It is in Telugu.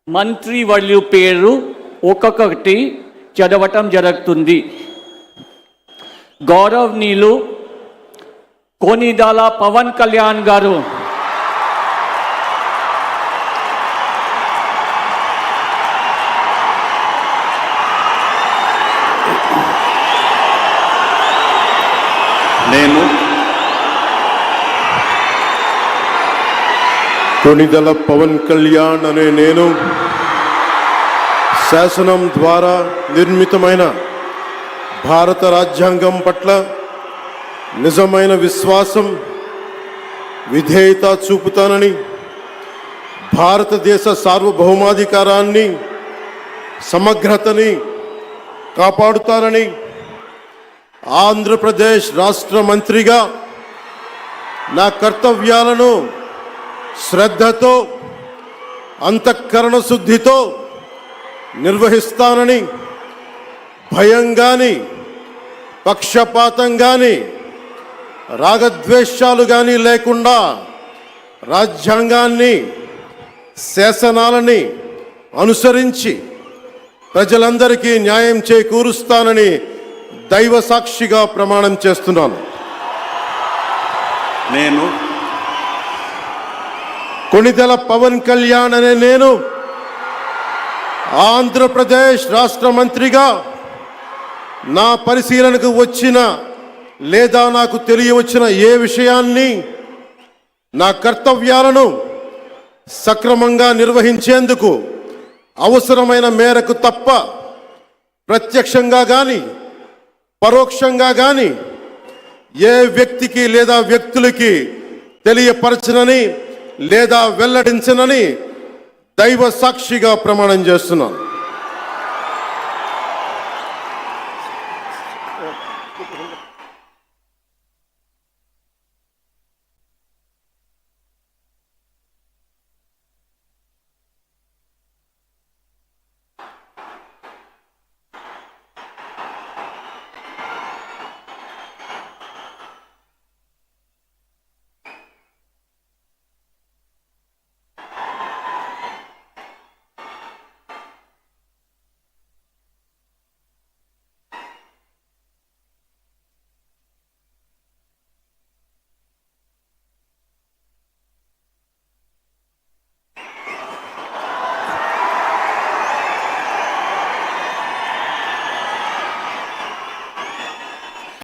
మంత్రి వర్యుల పేరు ఒక్కొక్కటి చదవటం జరుగుతుంది. గౌరవనీయులు కొనిదెల పవన్ కళ్యాణ్ గారు, కొనిదెల పవన్ కళ్యాణ్ అనే నేను శాసనం ద్వారా నిర్మితమైన భారత రాజ్యాంగం పట్ల నిజమైన విశ్వాసం, విధేయత చూపుతానని, భారతదేశ సార్వభౌమాధికారాన్ని, సమగ్రతని కాపాడుతానని, ఆంధ్రప్రదేశ్ రాష్ట్ర మంత్రిగా నా కర్తవ్యాలను శ్రద్ధతో, అంతఃకరణ శుద్ధితో నిర్వహిస్తానని, భయం కానీ, పక్షపాతం కానీ, రాగద్వేషాలు కానీ లేకుండా రాజ్యాంగాన్ని, శాసనాలని అనుసరించి ప్రజలందరికీ న్యాయం చేకూరుస్తానని దైవ సాక్షిగా ప్రమాణం చేస్తున్నాను. నేను కొనిదెల పవన్ కళ్యాణ్ అనే నేను ఆంధ్రప్రదేశ్ రాష్ట్ర మంత్రిగా నా పరిశీలనకు వచ్చిన లేదా నాకు తెలియవచ్చిన ఏ విషయాన్ని, నా కర్తవ్యాలను సక్రమంగా నిర్వహించేందుకు అవసరమైన మేరకు తప్ప ప్రత్యక్షంగా కానీ పరోక్షంగా కానీ ఏ వ్యక్తికి లేదా వ్యక్తులకి తెలియపరచనని లేదా వెల్లడించనని దైవ సాక్షిగా ప్రమాణం చేస్తున్నాను.